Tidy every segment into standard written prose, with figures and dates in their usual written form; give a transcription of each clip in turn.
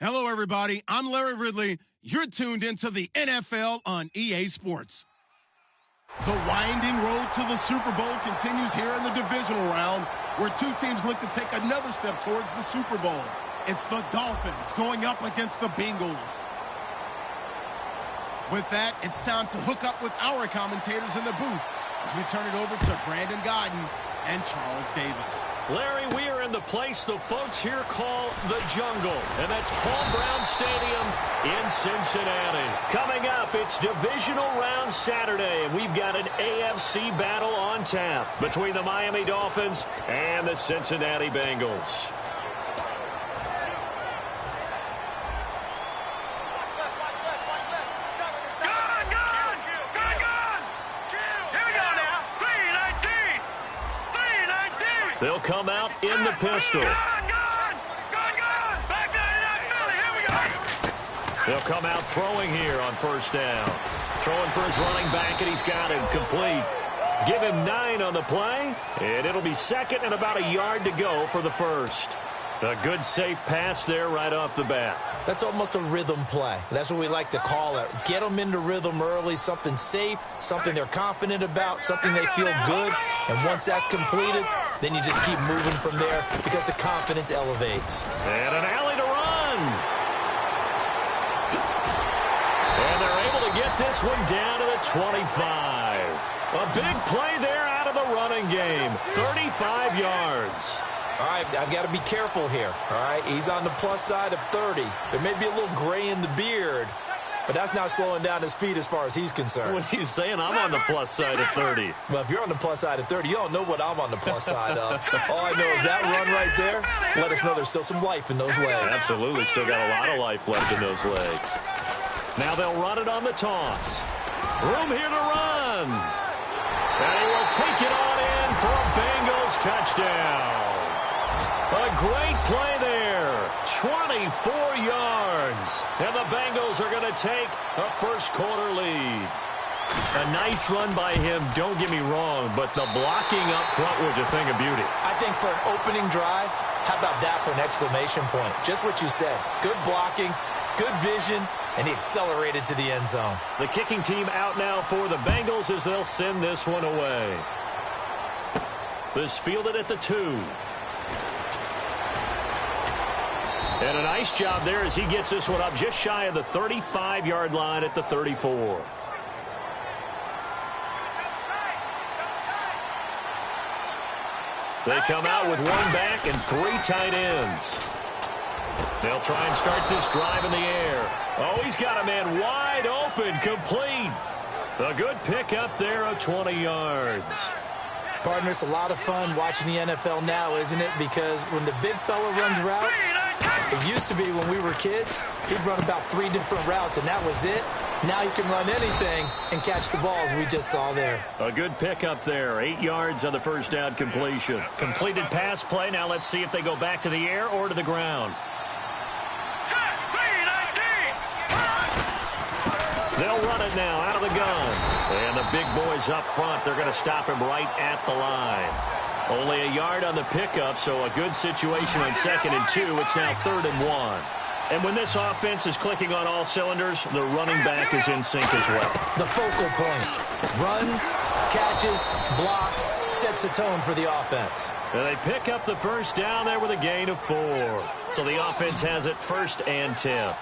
Hello, everybody. I'm Larry Ridley. You're tuned into the NFL on EA Sports. The winding road to the Super Bowl continues here in the divisional round, where two teams look to take another step towards the Super Bowl. It's the Dolphins going up against the Bengals. With that, it's time to hook up with our commentators in the booth as we turn it over to Brandon Godden and Charles Davis. Larry, we are in the place the folks here call the jungle, and that's Paul Brown Stadium in Cincinnati. Coming up, it's divisional round Saturday, and we've got an AFC battle on tap between the Miami Dolphins and the Cincinnati Bengals. They'll come out in the pistol. They'll come out throwing here on first down. Throwing for his running back, and he's got him complete. Give him 9 on the play, and it'll be second and about a yard to go for the first. A good, safe pass there right off the bat. That's almost a rhythm play. That's what we like to call it. Get them into rhythm early, something safe, something they're confident about, something they feel good. And once that's completed, then you just keep moving from there because the confidence elevates. And an alley to run. And they're able to get this one down to the 25. A big play there out of the running game. 35 yards. All right, I've got to be careful here, all right? He's on the plus side of 30. There may be a little gray in the beard, but that's not slowing down his speed as far as he's concerned. What he's saying, I'm on the plus side of 30. Well, if you're on the plus side of 30, you don't know what I'm on the plus side of. All I know is that run right there let us know there's still some life in those legs. Absolutely, still got a lot of life left in those legs. Now they'll run it on the toss. Room here to run. And he will take it on in for a Bengals touchdown. A great play there. 24 yards. And the Bengals are going to take a first-quarter lead. A nice run by him, don't get me wrong, but the blocking up front was a thing of beauty. I think for an opening drive, how about that for an exclamation point? Just what you said. Good blocking, good vision, and he accelerated to the end zone. The kicking team out now for the Bengals as they'll send this one away. This fielded at the 2. And a nice job there as he gets this one up just shy of the 35-yard line at the 34. They come out with 1 back and 3 tight ends. They'll try and start this drive in the air. Oh, he's got a man wide open, complete. A good pickup there of 20 yards. Partner, it's a lot of fun watching the NFL now, isn't it? Because when the big fella runs routes, it used to be when we were kids, he'd run about 3 different routes, and that was it. Now he can run anything and catch the balls we just saw there. A good pickup there. 8 yards on the first down completion. Completed pass play. Now let's see if they go back to the air or to the ground. They'll run it now out of the gun. And the big boys up front, they're going to stop him right at the line. Only a yard on the pickup, so a good situation on 2nd and 2. It's now 3rd and 1. And when this offense is clicking on all cylinders, the running back is in sync as well. The focal point. Runs, catches, blocks, sets the tone for the offense. And they pick up the first down there with a gain of 4. So the offense has it 1st and 10.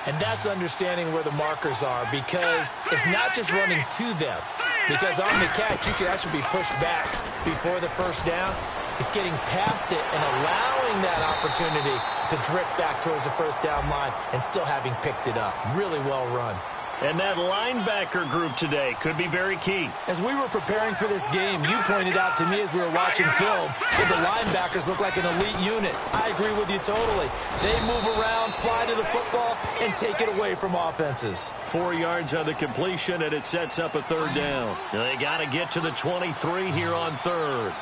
And that's understanding where the markers are, because it's not just running to them. Because on the catch, you can actually be pushed back before the first down. It's getting past it and allowing that opportunity to drift back towards the first down line and still having picked it up. Really well run. And that linebacker group today could be very key. As we were preparing for this game, you pointed out to me as we were watching film that the linebackers look like an elite unit. I agree with you totally. They move around, fly to the football, and take it away from offenses. 4 yards on the completion, and it sets up a 3rd down. They got to get to the 23 here on 3rd.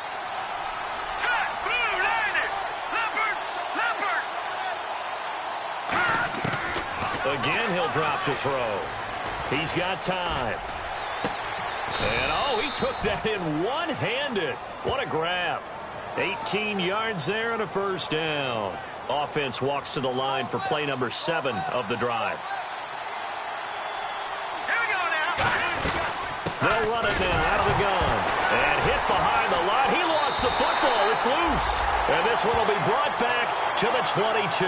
Again, he'll drop to throw. He's got time. And, oh, he took that in one-handed. What a grab. 18 yards there and a first down. Offense walks to the line for play number 7 of the drive. They'll run it now out of the gun. And hit behind the line. He lost the football. It's loose. And this one will be brought back to the 22.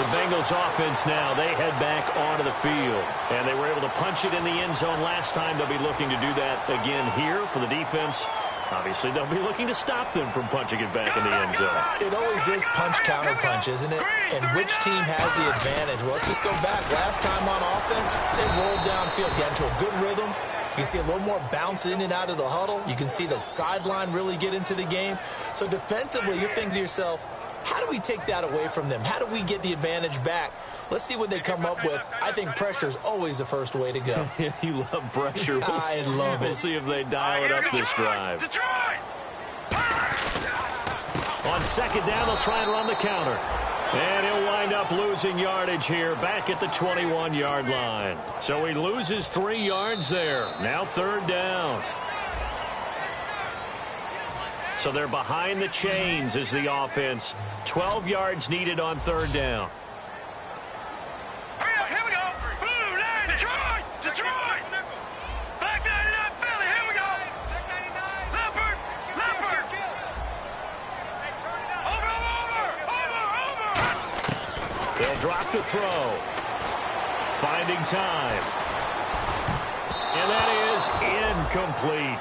The Bengals offense now, they head back onto the field. And they were able to punch it in the end zone last time. They'll be looking to do that again here for the defense. Obviously, they'll be looking to stop them from punching it back in the end zone. It always is punch-counter-punch, isn't it? And which team has the advantage? Well, let's just go back. Last time on offense, they rolled downfield, got into a good rhythm. You can see a little more bounce in and out of the huddle. You can see the sideline really get into the game. So defensively, you're thinking to yourself, how do we take that away from them? How do we get the advantage back? Let's see what they come up with. I think pressure is always the first way to go. You love pressure. I love it. We'll see if they dial it up this drive. On second down, they'll try and run the counter. And he'll wind up losing yardage here back at the 21-yard line. So he loses 3 yards there. Now third down. So they're behind the chains as the offense. 12 yards needed on third down. Hurry up, here we go. Blue line, Detroit, Detroit. Black 99 Philly, here we go. Leopard, Leopard. Over. They'll drop to throw. Finding time. And that is incomplete.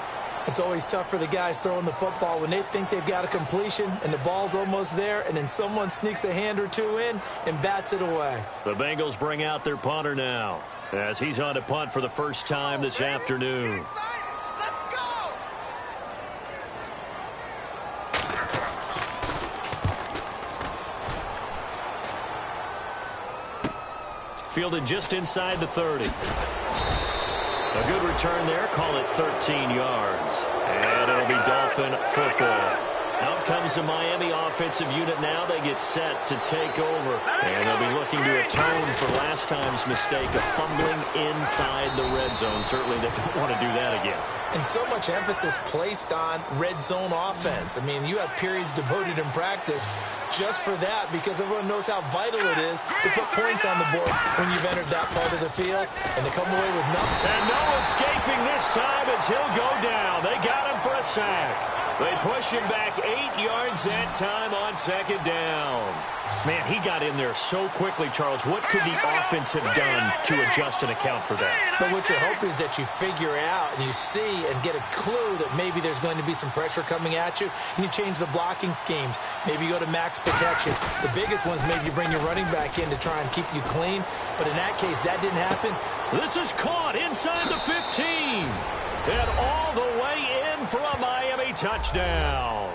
It's always tough for the guys throwing the football when they think they've got a completion and the ball's almost there, and then someone sneaks a hand or two in and bats it away. The Bengals bring out their punter now as he's on to punt for the first time this afternoon. Fielded just inside the 30. A good return there. Call it 13 yards. And it'll be Dolphin football. Out comes the Miami offensive unit now. They get set to take over. And they'll be looking to atone for last time's mistake of fumbling inside the red zone. Certainly they don't want to do that again. And so much emphasis placed on red zone offense. I mean, you have periods devoted in practice just for that because everyone knows how vital it is to put points on the board when you've entered that part of the field and to come away with nothing. And no escaping this time as he'll go down. They got him for a sack. They push him back 8 yards that time on second down. Man, he got in there so quickly, Charles. What could the offense have done to adjust and account for that? But what you're hoping is that you figure out and you see and get a clue that maybe there's going to be some pressure coming at you, and you change the blocking schemes. Maybe you go to max protection. The biggest one is maybe you bring your running back in to try and keep you clean. But in that case, that didn't happen. This is caught inside the 15. And all the way in for a Miami touchdown.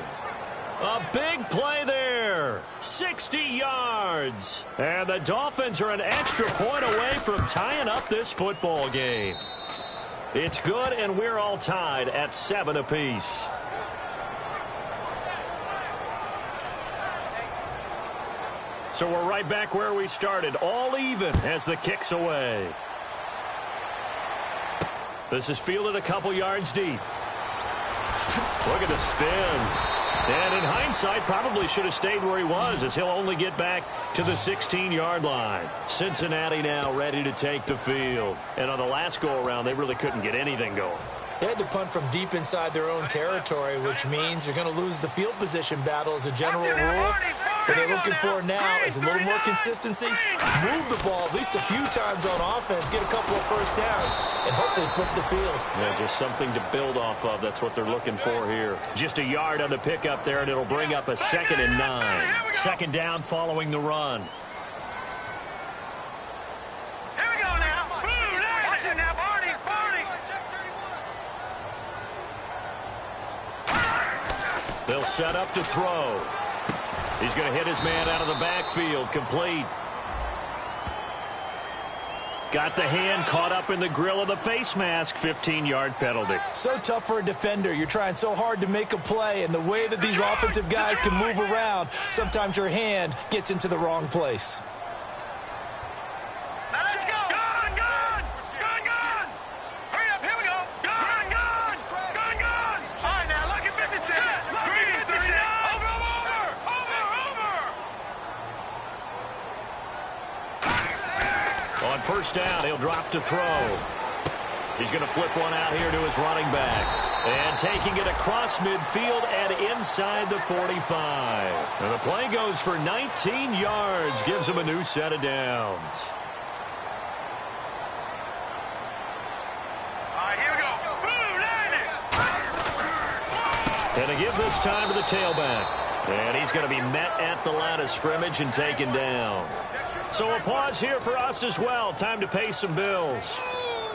A big play there. 60 yards. And the Dolphins are an extra point away from tying up this football game. It's good, and we're all tied at 7 apiece. So we're right back where we started, all even as the kick's away. This is fielded a couple yards deep. Look at the spin. And in hindsight, probably should have stayed where he was as he'll only get back to the 16-yard line. Cincinnati now ready to take the field. And on the last go-around, they really couldn't get anything going. They had to punt from deep inside their own territory, which means you're going to lose the field position battle as a general rule. What they're looking for now is a little more consistency, move the ball at least a few times on offense, get a couple of first downs, and hopefully flip the field. Yeah, just something to build off of. That's what they're looking for here. Just a yard on the pickup there, and it'll bring up a 2nd and 9. Second down following the run. Here we go now. Blue line. Watch it now, Barney. They'll set up to throw. He's going to hit his man out of the backfield. Complete. Got the hand caught up in the grill of the face mask. 15-yard penalty. So tough for a defender. You're trying so hard to make a play, and the way that these offensive guys can move around, sometimes your hand gets into the wrong place. Let's go. Gun, gun. Gun, gun. Hurry up, here we go. Gun, gun. Gun, gun. All right, now look at 56. Look at 56. Over. first down, he'll drop to throw. He's going to flip one out here to his running back. And taking it across midfield and inside the 45. And the play goes for 19 yards. Gives him a new set of downs. All right, here we go. Boom, landed. And to give this time to the tailback. And he's going to be met at the line of scrimmage and taken down. So a pause here for us as well. Time to pay some bills.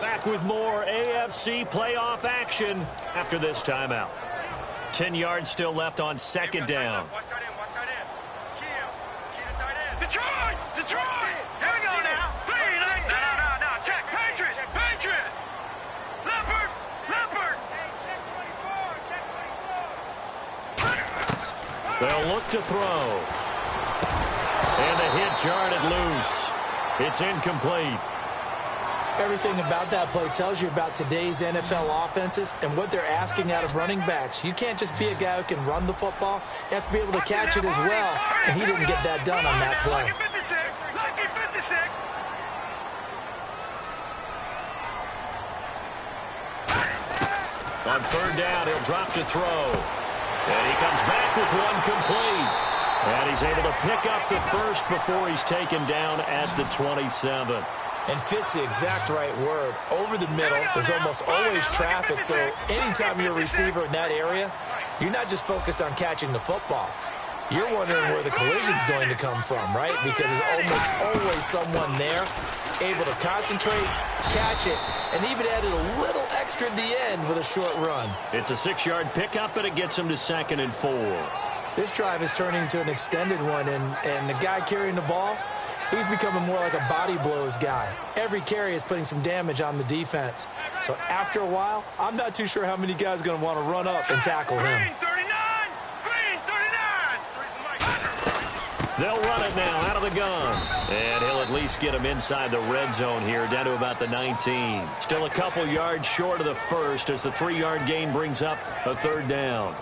Back with more AFC playoff action after this timeout. 10 yards still left on second down. Watch tight end, watch tight end. Key the tight end. Detroit! Detroit! Here we go now. No. Check. Patriot! Leopard! Check 24. They'll look to throw. And the hit jarred it loose. It's incomplete. Everything about that play tells you about today's NFL offenses and what they're asking out of running backs. You can't just be a guy who can run the football. You have to be able to catch it as well, and he didn't get that done on that play. Lucky 56. On third down, he'll drop to throw. And he comes back with one complete. And he's able to pick up the first before he's taken down at the 27. And fits the exact right word. Over the middle, there's almost always traffic, so anytime you're a receiver in that area, you're not just focused on catching the football. You're wondering where the collision's going to come from, right? Because there's almost always someone there able to concentrate, catch it, and even added a little extra at the end with a short run. It's a 6-yard pickup, and it gets him to 2nd and 4. This drive is turning into an extended one, and the guy carrying the ball, he's becoming more like a body blows guy. Every carry is putting some damage on the defense. So after a while, I'm not too sure how many guys are going to want to run up and tackle him. Green 39. They'll run it now out of the gun. And he'll at least get him inside the red zone here, down to about the 19. Still a couple yards short of the first as the 3-yard gain brings up a third down.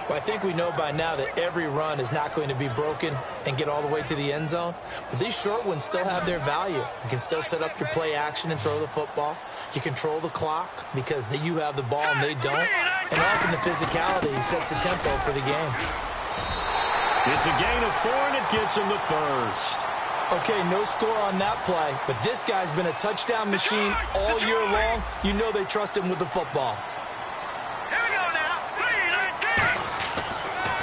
Well, I think we know by now that every run is not going to be broken and get all the way to the end zone. But these short ones still have their value. You can still set up your play action and throw the football. You control the clock because you have the ball and they don't. And often the physicality sets the tempo for the game. It's a gain of 4, and it gets him the first. Okay, no score on that play, but this guy's been a touchdown machine all year long. You know they trust him with the football. Here we go now.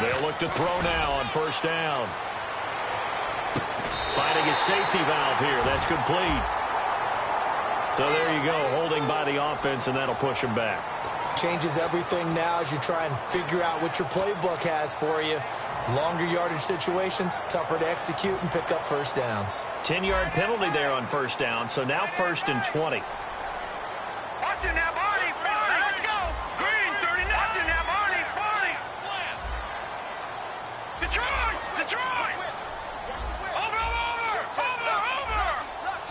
They'll look to throw now on first down. Finding his safety valve here. That's complete. So there you go, holding by the offense, and that'll push him back. Changes everything now as you try and figure out what your playbook has for you. Longer yardage situations, tougher to execute and pick up first downs. 10-yard penalty there on first down, so now 1st and 20. Watch him now, Barney. Let's go. Green 39. Watch him now, Barney. Detroit. Over.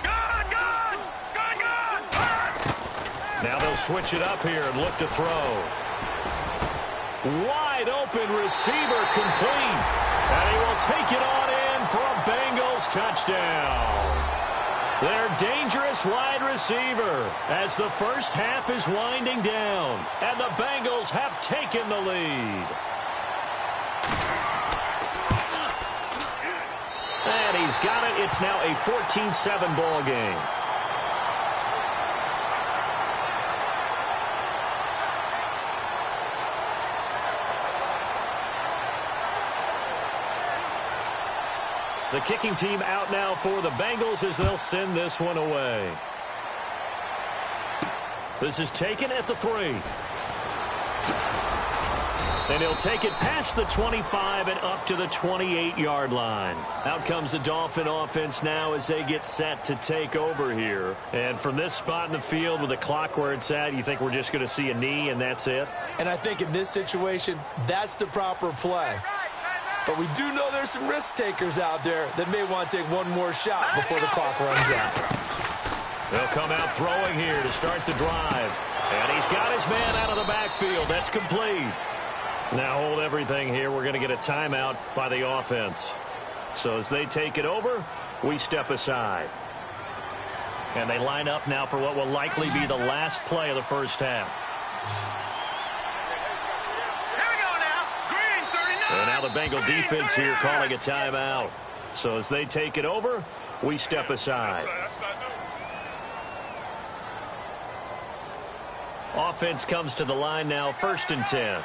Gun. Now they'll switch it up here and look to throw. Wide open receiver complete. And he will take it on in for a Bengals touchdown. Their dangerous wide receiver as the first half is winding down. And the Bengals have taken the lead. And he's got it. It's now a 14-7 ball game. The kicking team out now for the Bengals as they'll send this one away. This is taken at the 3. And he'll take it past the 25 and up to the 28-yard line. Out comes the Dolphin offense now as they get set to take over here. And from this spot in the field with the clock where it's at, you think we're just going to see a knee and that's it? And I think in this situation, that's the proper play. But we do know there's some risk takers out there that may want to take one more shot before the clock runs out. They'll come out throwing here to start the drive. And he's got his man out of the backfield. That's complete. Now hold everything here. We're going to get a timeout by the offense. So as they take it over, we step aside. And they line up now for what will likely be the last play of the first half. Here we go now. Green, 39. And now the Bengal defense here calling a timeout. So as they take it over, we step aside. Offense comes to the line now, 1st and 10. Now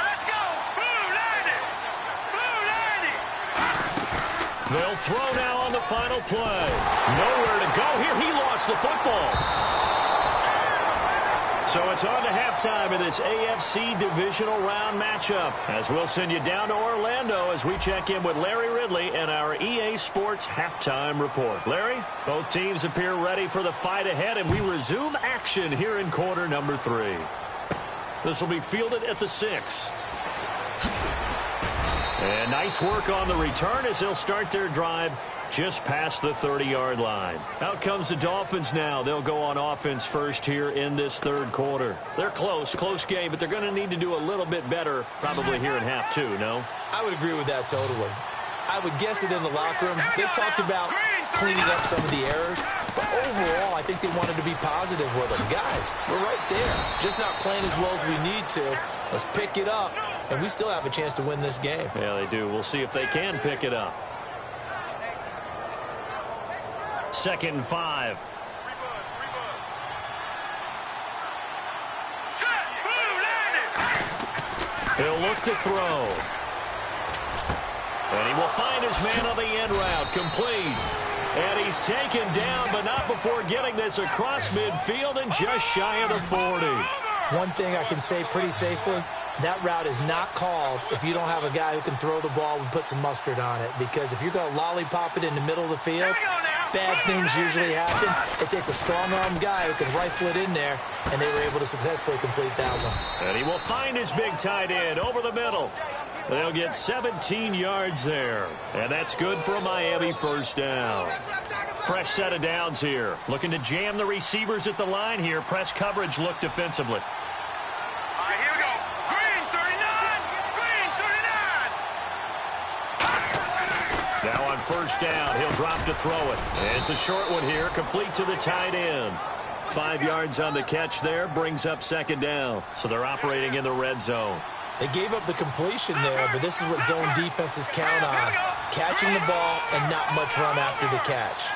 let's go. Blue 90. Blue 90. They'll throw now on the final play. Nowhere to go here. He lost the football. So it's on to halftime in this AFC divisional round matchup, as we'll send you down to Orlando as we check in with Larry Ridley and our EA Sports halftime report. Larry, both teams appear ready for the fight ahead, and we resume action here in quarter number 3. This will be fielded at the 6. And nice work on the return as they'll start their drive just past the 30-yard line. Out comes the Dolphins now. They'll go on offense first here in this 3rd quarter. They're close game, but they're going to need to do a little bit better probably here in half 2, no? I would agree with that totally. I would guess it in the locker room. They talked about cleaning up some of the errors, but overall, I think they wanted to be positive with them. Guys, we're right there. Just not playing as well as we need to. Let's pick it up, and we still have a chance to win this game. Yeah, they do. We'll see if they can pick it up. 2nd and 5. Set. Blue 90. He'll look to throw. And he will find his man on the end route, complete. And he's taken down, but not before getting this across midfield and just shy of the 40. One thing I can say pretty safely, that route is not called if you don't have a guy who can throw the ball and put some mustard on it. Because if you're going to lollipop it in the middle of the field, bad things usually happen. It takes a strong-armed guy who can rifle it in there, and they were able to successfully complete that one. And he will find his big tight end over the middle. They'll get 17 yards there. And that's good for a Miami 1st down. Fresh set of downs here. Looking to jam the receivers at the line here. Press coverage look defensively. All right, here we go. Green 39. Green 39. Now on 1st down, he'll drop to throw it. And it's a short one here, complete to the tight end. 5 yards on the catch there, brings up 2nd down. So they're operating in the red zone. They gave up the completion there, but this is what zone defenses count on. Catching the ball and not much run after the catch.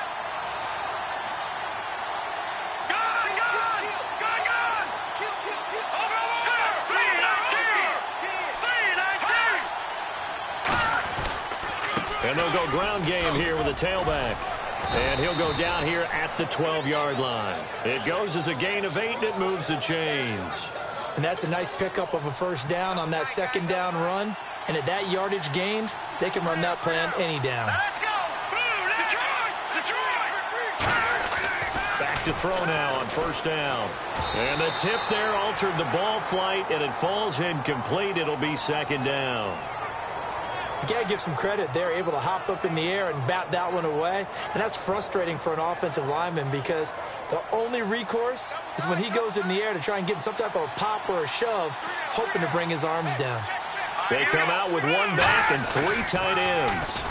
And they'll go ground game here with a tailback. And he'll go down here at the 12-yard line. It goes as a gain of 8, and it moves the chains. And that's a nice pickup of a 1st down on that 2nd down run. And at that yardage gained, they can run that plan any down. Let's go. Blue, Detroit. Back to throw now on 1st down. And the tip there altered the ball flight, and it falls incomplete. It'll be 2nd down. You got to give some credit. They're able to hop up in the air and bat that one away. And that's frustrating for an offensive lineman because the only recourse is when he goes in the air to try and get some type of a pop or a shove, hoping to bring his arms down. They come out with 1 back and 3 tight ends.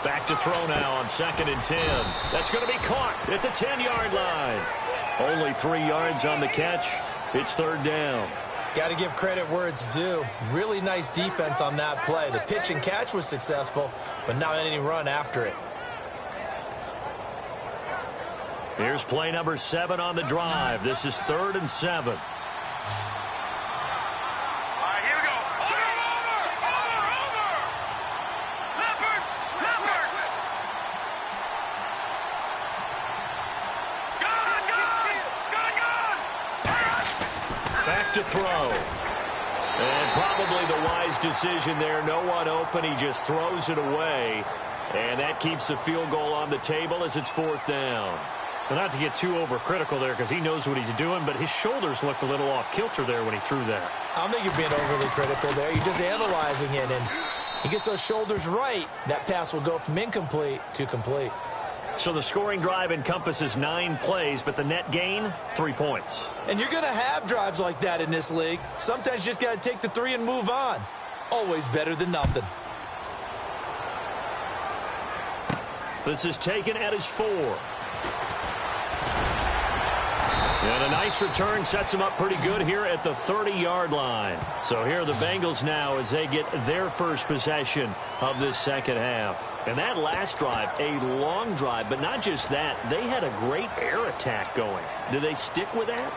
Back to throw now on 2nd and 10. That's going to be caught at the 10-yard line. Only 3 yards on the catch. It's 3rd down. Got to give credit where it's due. Really nice defense on that play. The pitch and catch was successful, but not any run after it. Here's play number 7 on the drive. This is 3rd and 7. All right, here we go. Over. Leopard. Gun. Back to throw. And probably the wise decision there. No one open. He just throws it away. And that keeps the field goal on the table as it's 4th down. Well, not to get too overcritical there because he knows what he's doing, but his shoulders looked a little off kilter there when he threw that. I don't think you're being overly critical there. You're just analyzing it, and he gets those shoulders right. That pass will go from incomplete to complete. So the scoring drive encompasses 9 plays, but the net gain, 3 points. And you're going to have drives like that in this league. Sometimes you just got to take the 3 and move on. Always better than nothing. This is taken at his 4. And a nice return sets him up pretty good here at the 30-yard line. So here are the Bengals now as they get their first possession of this second half. And that last drive, a long drive, but not just that. They had a great air attack going. Do they stick with that?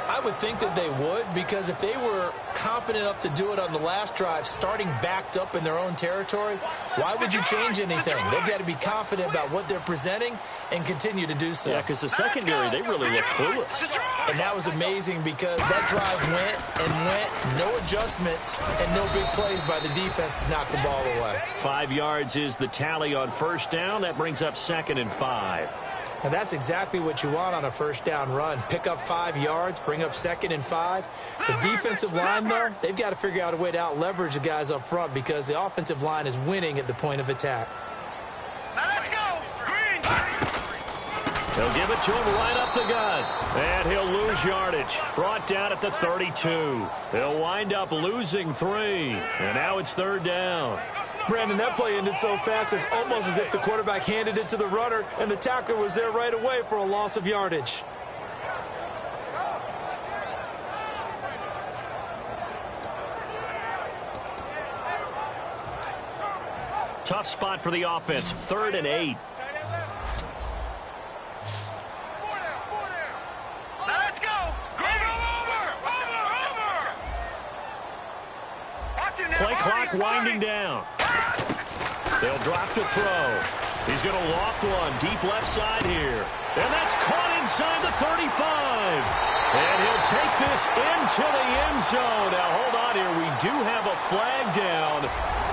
I would think that they would, because if they were confident enough to do it on the last drive, starting backed up in their own territory, why would you change anything? They've got to be confident about what they're presenting and continue to do so. Yeah, because the secondary, they really look clueless. And that was amazing because that drive went and went, no adjustments, and no big plays by the defense to knock the ball away. 5 yards is the tally on first down. That brings up 2nd and 5. And that's exactly what you want on a first down run. Pick up 5 yards, bring up 2nd and 5. The defensive line, though, they've got to figure out a way to out-leverage the guys up front because the offensive line is winning at the point of attack. Let's go! Green! They'll give it to him right up the gut. And he'll lose yardage. Brought down at the 32. He'll wind up losing 3. And now it's 3rd down. Brandon, that play ended so fast, it's almost as if the quarterback handed it to the runner, and the tackler was there right away for a loss of yardage. Tough spot for the offense. 3rd and 8. Let's go! Over! Play clock winding down. They'll drop to throw. He's going to loft one deep left side here. And that's caught inside the 35. And he'll take this into the end zone. Now, hold on here. We do have a flag down.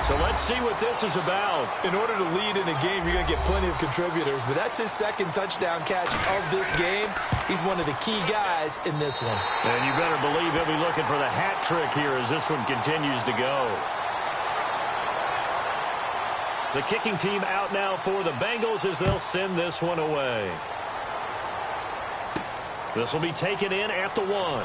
So let's see what this is about. In order to lead in a game, you're going to get plenty of contributors. But that's his 2nd touchdown catch of this game. He's one of the key guys in this one. And you better believe he'll be looking for the hat trick here as this one continues to go. The kicking team out now for the Bengals as they'll send this one away. This will be taken in at the 1.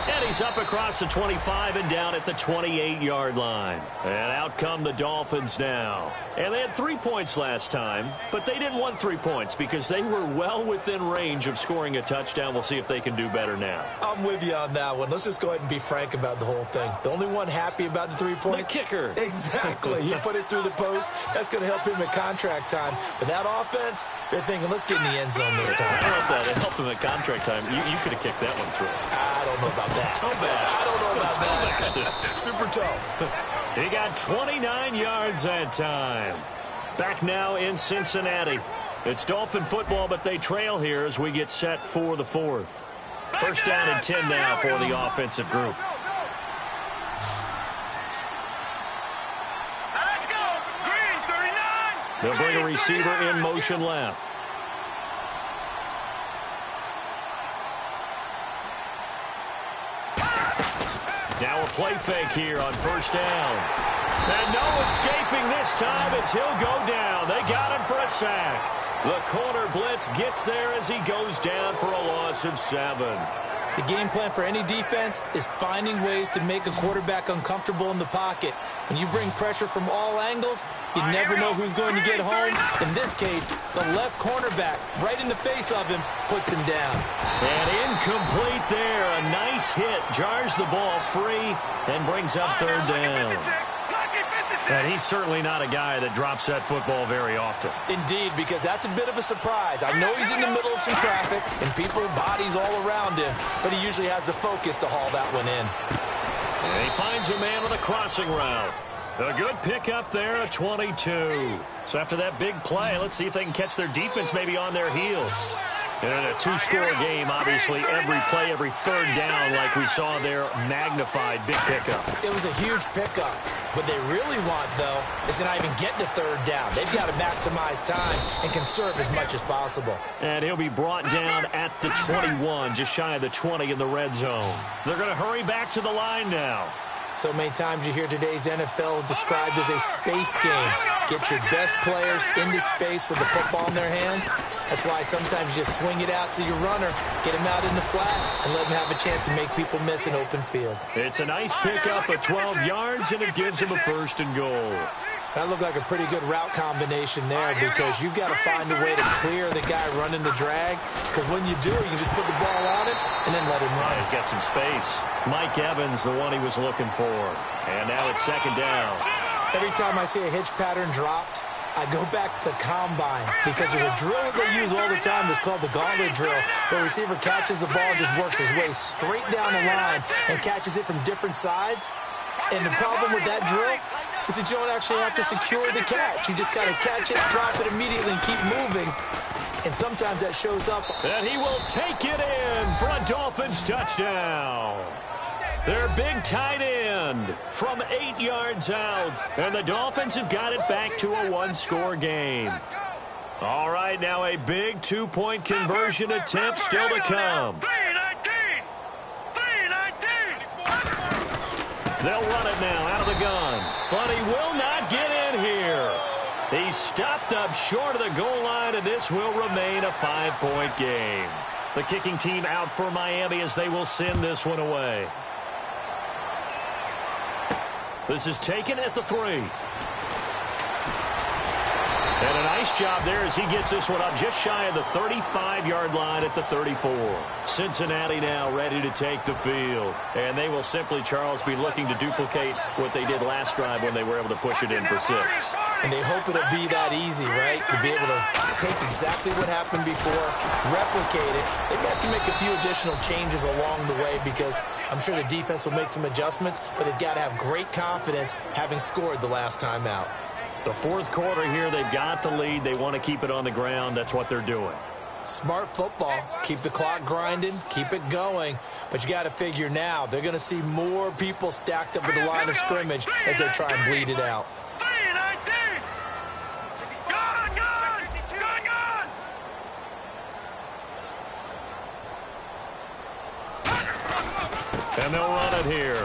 And he's up across the 25 and down at the 28-yard line. And out come the Dolphins now. And they had 3 points last time, but they didn't want 3 points because they were well within range of scoring a touchdown. We'll see if they can do better now. I'm with you on that one. Let's just go ahead and be frank about the whole thing. The only one happy about the 3-point. The kicker. Exactly. You put it through the post. That's going to help him at contract time. But that offense, they're thinking, let's get in the end zone this time. I don't know if that helped him at contract time. You could have kicked that one through. I don't know about that. I don't know about that. Super toe. He got 29 yards that time. Back now in Cincinnati. It's Dolphin football, but they trail here as we get set for the 4th. First down and 10 now for the offensive group. Let's go! Green, 39! They'll bring a receiver in motion left. Now a play fake here on first down. And no escaping this time as he'll go down. They got him for a sack. The corner blitz gets there as he goes down for a loss of 7. The game plan for any defense is finding ways to make a quarterback uncomfortable in the pocket. When you bring pressure from all angles, you never know who's going to get home. In this case, the left cornerback, right in the face of him, puts him down. And incomplete there. A nice hit. Jars the ball free and brings up 3rd down. And he's certainly not a guy that drops that football very often. Indeed, because that's a bit of a surprise. I know he's in the middle of some traffic and people, bodies all around him, but he usually has the focus to haul that one in. And he finds a man with a crossing route. A good pickup there, a 22. So after that big play, let's see if they can catch their defense maybe on their heels. And in a 2-score game, obviously, every play, every 3rd down, like we saw there, magnified big pickup. It was a huge pickup. What they really want, though, is to not even get to 3rd down. They've got to maximize time and conserve as much as possible. And he'll be brought down at the 21, just shy of the 20 in the red zone. They're going to hurry back to the line now. So many times you hear today's NFL described as a space game. Get your best players into space with the football in their hands. That's why sometimes you just swing it out to your runner, get him out in the flat, and let him have a chance to make people miss an open field. It's a nice pickup of 12 yards, and it gives him a 1st and goal. That looked like a pretty good route combination there because you've got to find a way to clear the guy running the drag, because when you do, you can just put the ball on him and then let him run. He's got some space. Mike Evans, the one he was looking for. And now it's second down. Every time I see a hitch pattern dropped, I go back to the combine because there's a drill that they use all the time that's called the gauntlet drill, where the receiver catches the ball and just works his way straight down the line and catches it from different sides. And the problem with that drill is that you don't actually have to secure the catch. You just got to catch it, drop it immediately, and keep moving. And sometimes that shows up. And he will take it in for a Dolphins touchdown. Their big tight end from 8 yards out. And the Dolphins have got it back to a one-score game. All right, now a big two-point conversion attempt still to come. They'll run it now out of the gun. But he will not get in here. He's stopped up short of the goal line, and this will remain a 5-point game. The kicking team out for Miami as they will send this one away. This is taken at the 3. And a nice job there as he gets this one up just shy of the 35-yard line at the 34. Cincinnati now ready to take the field. And they will simply, Charles, be looking to duplicate what they did last drive when they were able to push it in for 6. And they hope it'll be that easy, right? To be able to take exactly what happened before, replicate it. They've got to make a few additional changes along the way because I'm sure the defense will make some adjustments, but they've got to have great confidence having scored the last time out. The fourth quarter here, they've got the lead. They want to keep it on the ground. That's what they're doing. Smart football. Keep the clock grinding. Keep it going. But you got to figure now, they're going to see more people stacked up at the line of scrimmage as they try and bleed it out. And they'll run it here.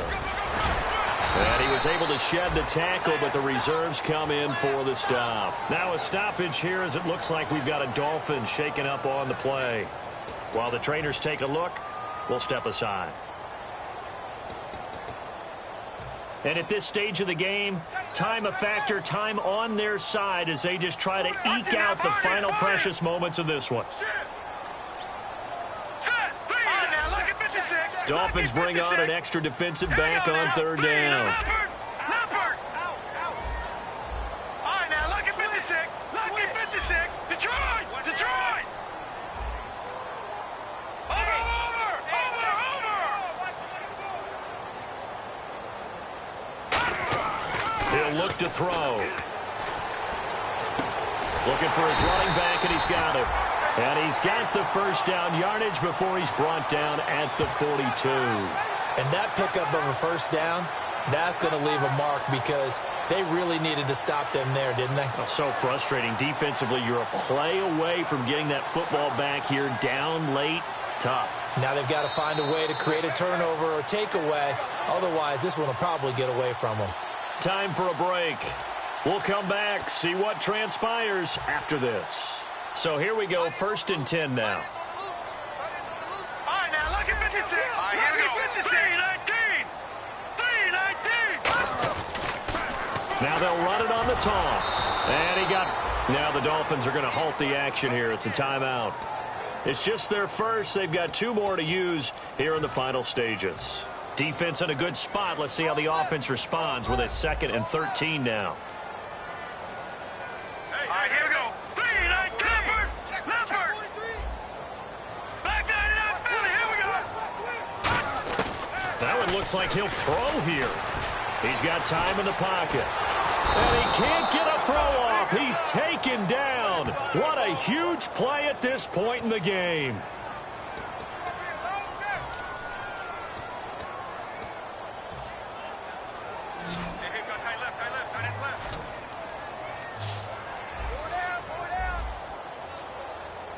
And he was able to shed the tackle, but the reserves come in for the stop. Now a stoppage here as it looks like we've got a Dolphin shaken up on the play. While the trainers take a look, we'll step aside. And at this stage of the game, time a factor, time on their side as they just try to eke out the final precious moments of this one. Dolphins bring on an extra defensive back on third down. All right, now look at 56. Look at 56. Detroit! Detroit! Over! He'll look to throw. Looking for his running back, and he's got it. And he's got the first down yardage before he's brought down at the 42. And that pickup of a first down, that's going to leave a mark because they really needed to stop them there, didn't they? Oh, so frustrating. Defensively, you're a play away from getting that football back here down late. Tough. Now they've got to find a way to create a turnover or takeaway. Otherwise, this one will probably get away from them. Time for a break. We'll come back, see what transpires after this. So here we go, 1st and 10 now. All right, now look at 56. All right, here we go. 3-19. Now they'll run it on the toss. And he got... Now the Dolphins are going to halt the action here. It's a timeout. It's just their first. They've got 2 more to use here in the final stages. Defense in a good spot. Let's see how the offense responds with a 2nd and 13 now. All right, here we go. 3-19. Leopard. Back 99 Philly. Here we go. That one looks like he'll throw here. He's got time in the pocket. And he can't get a throw off. He's taken down. What a huge play at this point in the game.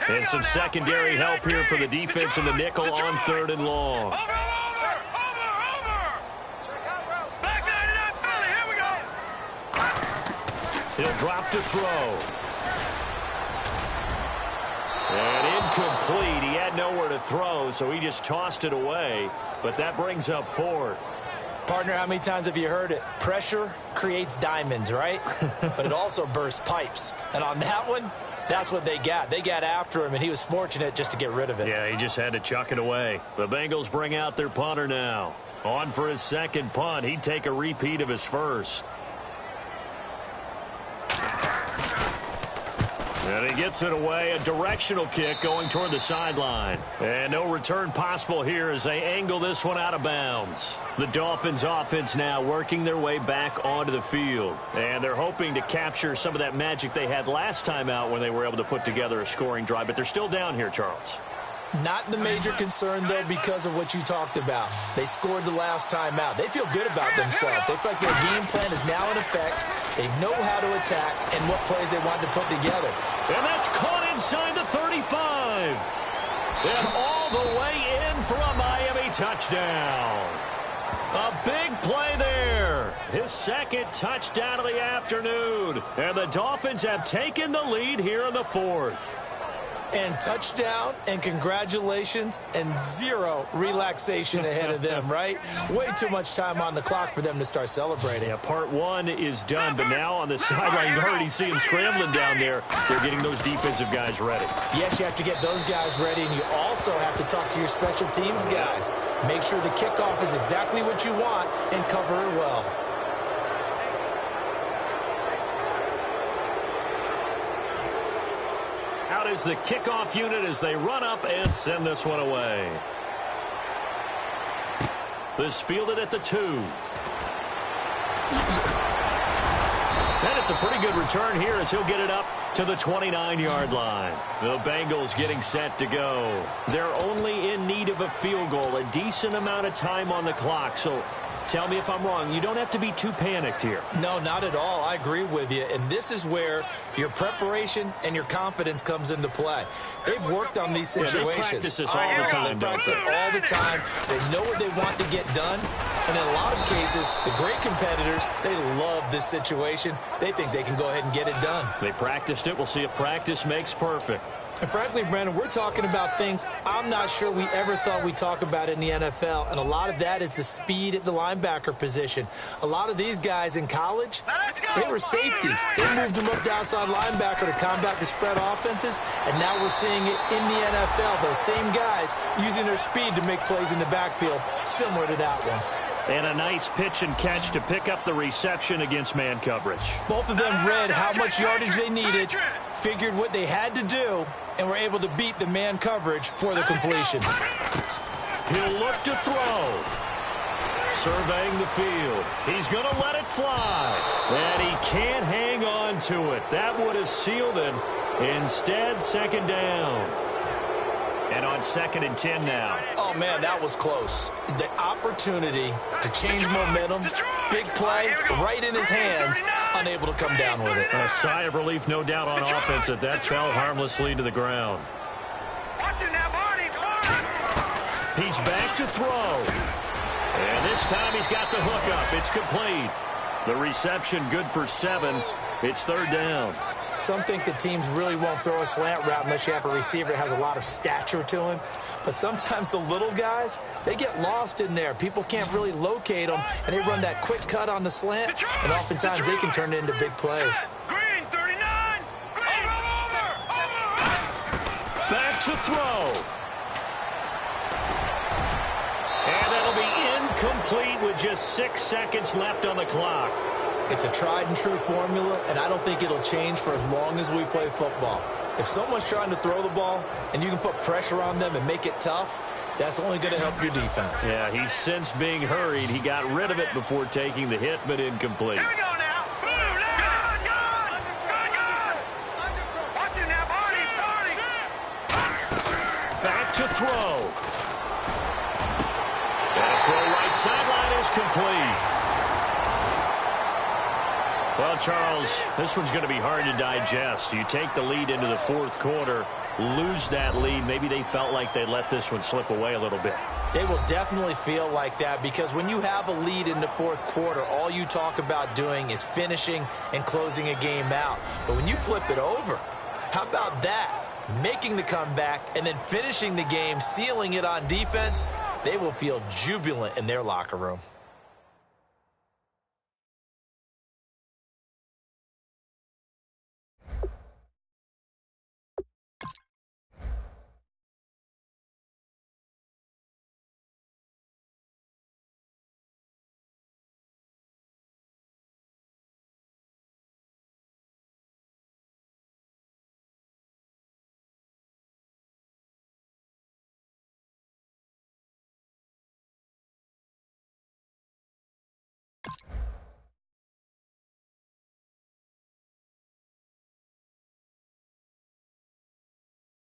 And some secondary help here for the defense in the nickel on 3rd and long. Over. Back 99 Philly. Here we go. He'll drop to throw. And incomplete. He had nowhere to throw, so he just tossed it away. But that brings up 4th. Partner, how many times have you heard it? Pressure creates diamonds, right? But it also bursts pipes. And on that one, that's what they got. They got after him, and he was fortunate just to get rid of it. Yeah, he just had to chuck it away. The Bengals bring out their punter now. On for his second punt. He'd take a repeat of his first. And he gets it away. A directional kick going toward the sideline. And no return possible here as they angle this one out of bounds. The Dolphins offense now working their way back onto the field. And they're hoping to capture some of that magic they had last time out when they were able to put together a scoring drive. But they're still down here, Charles. Not the major concern, though, because of what you talked about. They scored the last time out. They feel good about themselves. They feel like their game plan is now in effect. They know how to attack and what plays they want to put together. And that's caught inside the 35. And all the way in for a Miami touchdown. A big play there. His second touchdown of the afternoon. And the Dolphins have taken the lead here in the fourth. And touchdown, and congratulations, and zero relaxation ahead of them, right? Way too much time on the clock for them to start celebrating. Yeah, part one is done, but now on the sideline, you already see him scrambling down there. They're getting those defensive guys ready. Yes, you have to get those guys ready, and you also have to talk to your special teams guys. Make sure the kickoff is exactly what you want and cover it well. Out is the kickoff unit as they run up and send this one away. This fielded at the 2. And it's a pretty good return here as he'll get it up to the 29-yard line. The Bengals getting set to go. They're only in need of a field goal, a decent amount of time on the clock. So tell me if I'm wrong. You don't have to be too panicked here. No, not at all. I agree with you. And this is where your preparation and your confidence comes into play. They've worked on these situations. They practice this all the time. They practice it all the time. They know what they want to get done. And in a lot of cases, the great competitors, they love this situation. They think they can go ahead and get it done. They practiced it. We'll see if practice makes perfect. And frankly, Brandon, we're talking about things I'm not sure we ever thought we'd talk about in the NFL. And a lot of that is the speed at the linebacker position. A lot of these guys in college, they were safeties. They moved them up to outside linebacker to combat the spread offenses. And now we're seeing it in the NFL. Those same guys using their speed to make plays in the backfield, similar to that one. And a nice pitch and catch to pick up the reception against man coverage. Both of them read how much yardage they needed, figured what they had to do, and were able to beat the man coverage for the completion. He'll look to throw. Surveying the field. He's going to let it fly. And he can't hang on to it. That would have sealed it. Instead, second down. And on 2nd and 10 now. Oh, man, that was close. The opportunity to change momentum, big play, right in his hands, unable to come down with it. A sigh of relief, no doubt, on offense that fell harmlessly to the ground. He's back to throw. And this time he's got the hook up. It's complete. The reception good for 7. It's 3rd down. Some think the teams really won't throw a slant route unless you have a receiver that has a lot of stature to him. But sometimes the little guys, they get lost in there. People can't really locate them, and they run that quick cut on the slant, and oftentimes they can turn it into big plays. Green, 39. Over. Back to throw. And that'll be incomplete with just 6 seconds left on the clock. It's a tried-and-true formula, and I don't think it'll change for as long as we play football. If someone's trying to throw the ball and you can put pressure on them and make it tough, that's only going to help your defense. Yeah, he's since being hurried. He got rid of it before taking the hit, but incomplete. Here we go now. Good. Watch it now, Barney. Back to throw. And a throw right sideline is complete. Well, Charles, this one's going to be hard to digest. You take the lead into the 4th quarter, lose that lead. Maybe they felt like they let this one slip away a little bit. They will definitely feel like that because when you have a lead in the 4th quarter, all you talk about doing is finishing and closing a game out. But when you flip it over, how about that? Making the comeback and then finishing the game, sealing it on defense, they will feel jubilant in their locker room.